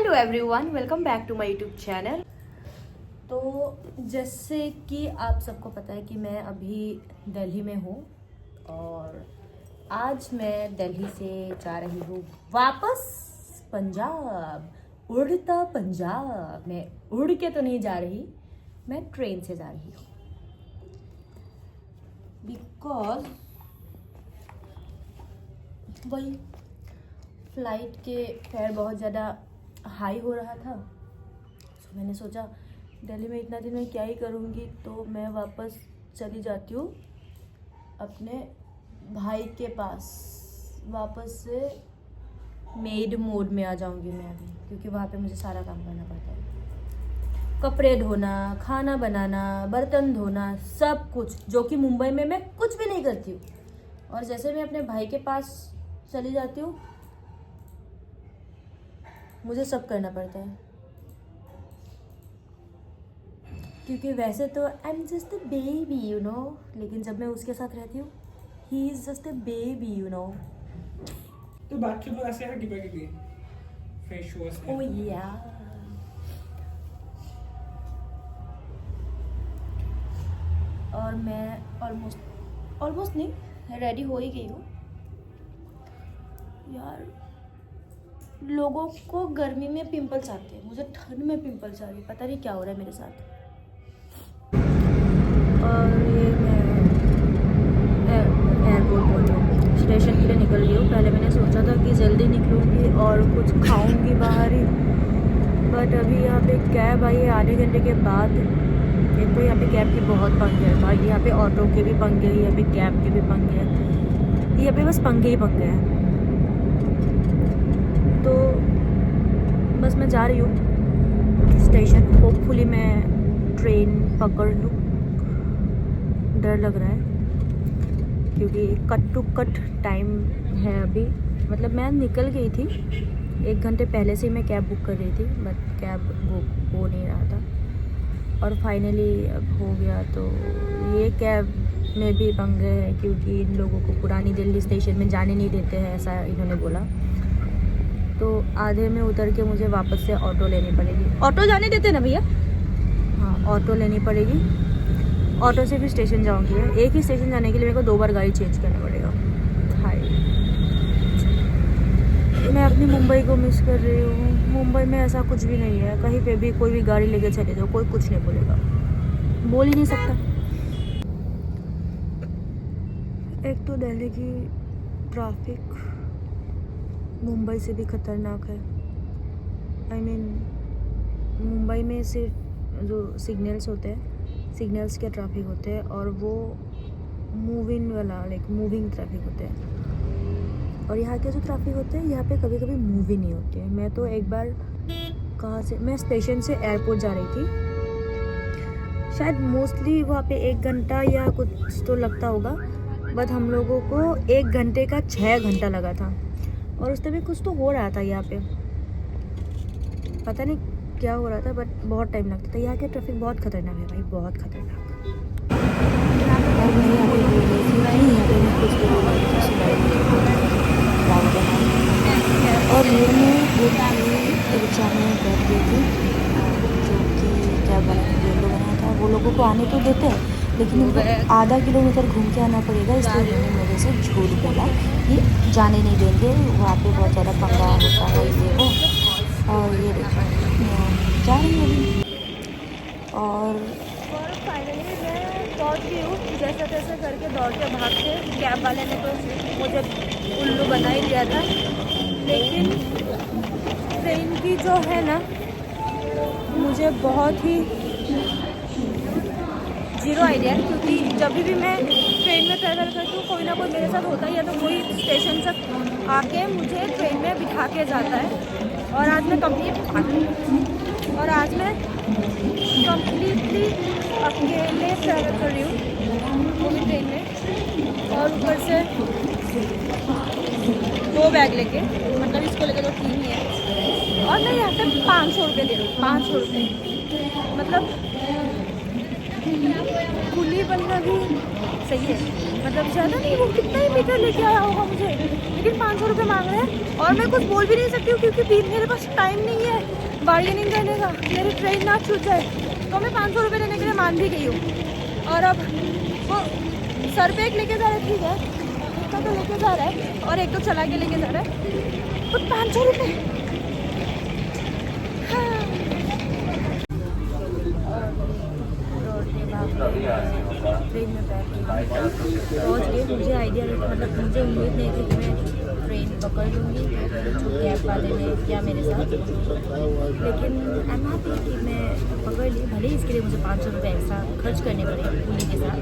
Hello everyone, welcome back to my YouTube channel. तो जैसे कि आप सबको पता है कि मैं अभी दिल्ली में हूँ और आज मैं दिल्ली से जा रही हूँ वापस पंजाब, उड़ता पंजाब। मैं उड़ के तो नहीं जा रही, मैं ट्रेन से जा रही हूँ बिकॉज वही फ्लाइट के फेयर बहुत ज़्यादा हाई हो रहा था। तो मैंने सोचा दिल्ली में इतना दिन में क्या ही करूँगी, तो मैं वापस चली जाती हूँ अपने भाई के पास। वापस से मेड मोड में आ जाऊँगी मैं अभी, क्योंकि वहाँ पे मुझे सारा काम करना पड़ता है। कपड़े धोना, खाना बनाना, बर्तन धोना, सब कुछ, जो कि मुंबई में मैं कुछ भी नहीं करती हूँ। और जैसे मैं अपने भाई के पास चली जाती हूँ मुझे सब करना पड़ता है, क्योंकि वैसे तो I am just a baby you know, लेकिन जब मैं उसके साथ रहती हूँ he is just a baby you know. तो बाकी लोग ऐसे हैं कि फेस वॉश ओह या, और मैं ऑलमोस्ट नहीं, रेडी हो ही गई हूँ यार। लोगों को गर्मी में पिंपल्स आते हैं, मुझे ठंड में पिंपल्स आ रही है, पता नहीं क्या हो रहा है मेरे साथ। और ये मैं एयरपोर्ट बोल रही हूँ, स्टेशन के लिए निकल गई हूँ। पहले मैंने सोचा था कि जल्दी निकलूँगी और कुछ खाऊँगी बाहर ही, बट अभी यहाँ पे कैब आई है आधे घंटे के बाद। एक तो यहाँ पे कैब की बहुत पंगे है भाई, यहाँ पे ऑटो के भी पंगे हैं, यहाँ पे कैब के भी पंगे हैं, यहाँ पे बस पंगे ही पंगे हैं। तो बस मैं जा रही हूँ स्टेशन, होपफुली मैं ट्रेन पकड़ लूँ। डर लग रहा है क्योंकि कट टू कट टाइम है अभी। मतलब मैं निकल गई थी 1 घंटे पहले से ही, मैं कैब बुक कर रही थी, बट कैब बुक हो नहीं रहा था और फाइनली अब हो गया। तो ये कैब में भी पंगे है क्योंकि इन लोगों को पुरानी दिल्ली स्टेशन में जाने नहीं देते हैं, ऐसा इन्होंने बोला। तो आधे में उतर के मुझे वापस से ऑटो लेनी पड़ेगी। ऑटो जाने देते ना भैया? हाँ, ऑटो लेनी पड़ेगी। ऑटो से फिर स्टेशन जाऊंगी। एक ही स्टेशन जाने के लिए मेरे को 2 बार गाड़ी चेंज करना पड़ेगा। हाय, मैं अपनी मुंबई को मिस कर रही हूँ। मुंबई में ऐसा कुछ भी नहीं है, कहीं पे भी कोई भी गाड़ी लेके चले जाओ कोई कुछ नहीं बोलेगा, बोल ही नहीं सकता। एक तो दिल्ली की ट्रैफिक मुंबई से भी खतरनाक है। आई मीन मुंबई में सिर्फ जो सिग्नल्स होते हैं, सिग्नल्स के ट्रैफिक होते हैं और वो मूविंग वाला मूविंग ट्रैफिक होते हैं। और यहाँ के जो ट्रैफिक होते हैं यहाँ पे कभी कभी मूव ही नहीं होती है। मैं तो एक बार कहाँ से, मैं स्टेशन से एयरपोर्ट जा रही थी, शायद मोस्टली वहाँ पे 1 घंटा या कुछ तो लगता होगा, बट हम लोगों को 1 घंटे का 6 घंटा लगा था। और उस टाइम कुछ तो हो रहा था यहाँ पे, पता नहीं क्या हो रहा था, बट बहुत टाइम लगता था। यहाँ के ट्रैफिक बहुत खतरनाक है भाई, बहुत खतरनाक। और ये मैं रिक्शा में बैठ गई थी, जो कि क्या येलो बना था। वो लोगों को आने तो देते हैं लेकिन उनको आधा किलोमीटर घूम के आना पड़ेगा, इसलिए उन्होंने मेरे से झूठ बोला कि जाने नहीं देंगे, वहाँ पे बहुत ज़्यादा पंगा होता है ये वो। और ये देखो जा रही हूँ अभी। और फाइनली मैं पहुँच गई हूँ, जैसे तैसे करके दौड़ के भाग के। कैब वाले ने तो मुझे उल्लू बना ही दिया था, लेकिन ट्रेन की जो है ना, मुझे बहुत ही जीरो आइडिया है, क्योंकि जब भी मैं ट्रेन में ट्रैवल करती हूँ कोई ना कोई मेरे साथ होता ही है, तो कोई स्टेशन तक आके मुझे ट्रेन में बिठा के जाता है। और आज मैं कंप्लीटली अकेले ट्रैवल कर रही हूँ, वो भी ट्रेन में, और ऊपर से 2 बैग लेके, मतलब इसको लेके तो 3 ही है। और मैं यहाँ पे 500 रुपये दे रही हूँ, 500 रुपये। मतलब कुली बनना भी सही है, मतलब ज़्यादा नहीं, वो कितना ही मीटर लेके आया होगा मुझे, लेकिन 500 रुपये मांग रहे हैं। और मैं कुछ बोल भी नहीं सकती हूँ क्योंकि मेरे पास टाइम नहीं है बार्गेनिंग करने का, मेरी ट्रेन ना छूट जाए। तो मैं 500 रुपये देने के लिए मान भी गई हूँ। और अब वो सर पे एक लेके जा रहा है, ठीक है, इतना तो लेके जा रहा है, और एक तो चला के लेके जा रहा है, तो 500 रुपये। ट्रेन में बैठ के पहुँच गए। मुझे आइडिया मतलब मुझे उम्मीद नहीं थी कि मैं ट्रेन पकड़ लूँगी, कैब वाले ने किया मेरे साथ, लेकिन आई एम हैप्पी कि मैं पकड़ ली। भले ही इसके लिए मुझे 500 रुपये एक्स्ट्रा खर्च करने पड़े पुलिस के साथ।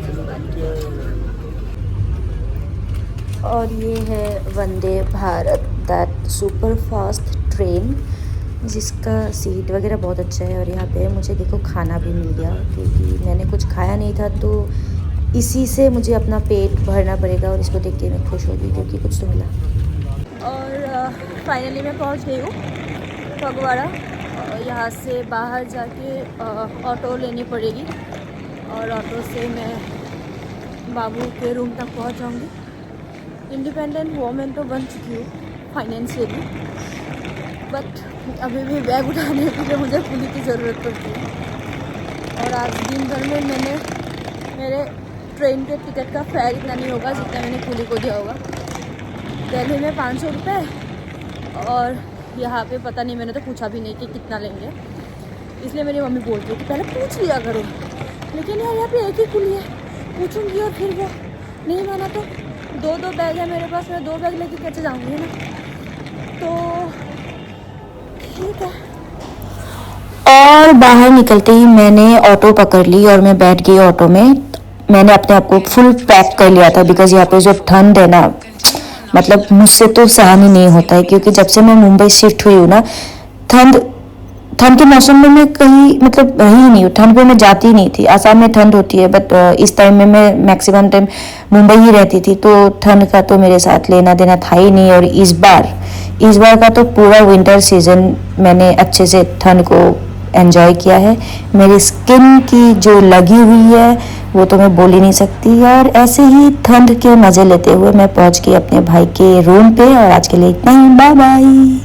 और ये है Vande Bharat, that super fast train, जिसका सीट वगैरह बहुत अच्छा है। और यहाँ पे मुझे देखो खाना भी मिल गया, क्योंकि मैंने कुछ खाया नहीं था, तो इसी से मुझे अपना पेट भरना पड़ेगा। और इसको देख के मैं खुश होगी क्योंकि कुछ तो मिला। और फाइनली मैं पहुँच गई हूँ फगवाड़ा। यहाँ से बाहर जाके ऑटो लेनी पड़ेगी, और ऑटो से मैं बाबू के रूम तक पहुँच जाऊँगी। इंडिपेंडेंट वोमेन तो बन चुकी हूँ फाइनेंशियली, बट अभी भी बैग उठाने के लिए मुझे पुलिस की ज़रूरत पड़ती है। और आज दिन भर में मेरे ट्रेन के टिकट का फेयर इतना नहीं होगा जितना मैंने पुलिस को दिया होगा। दिल्ली में 500 रुपये, और यहाँ पे पता नहीं, मैंने तो पूछा भी नहीं कि कितना लेंगे, इसलिए मेरी मम्मी बोल रही है कि पहले पूछ लिया करो। लेकिन यार यहाँ पे एक ही कुली है, पूछूंगी और फिर वो नहीं माना तो दो बैग है मेरे पास, मैं 2 बैग लेके कैसे जाऊँगी ना, तो ठीक है। और बाहर निकलते ही मैंने ऑटो पकड़ ली और मैं बैठ गई ऑटो में। मैंने अपने आप को फुल पैक कर लिया था, बिकॉज यहाँ पे जो ठंड है ना, मतलब मुझसे तो सहन ही नहीं होता है। क्योंकि जब से मैं मुंबई शिफ्ट हुई हूँ ना, ठंड के मौसम में मैं कहीं मतलब रही ही नहीं हूँ। ठंड में मैं जाती ही नहीं थी। आसाम में ठंड होती है, बट इस टाइम में मैं मैक्सिमम टाइम मुंबई ही रहती थी, तो ठंड का तो मेरे साथ लेना देना था ही नहीं। और इस बार का तो पूरा विंटर सीजन मैंने अच्छे से ठंड को एंजॉय किया है। मेरी स्किन की जो लगी हुई है वो तो मैं बोल ही नहीं सकती। और ऐसे ही ठंड के मज़े लेते हुए मैं पहुंच गई अपने भाई के रूम पे। और आज के लिए इतना ही, बाय बाय।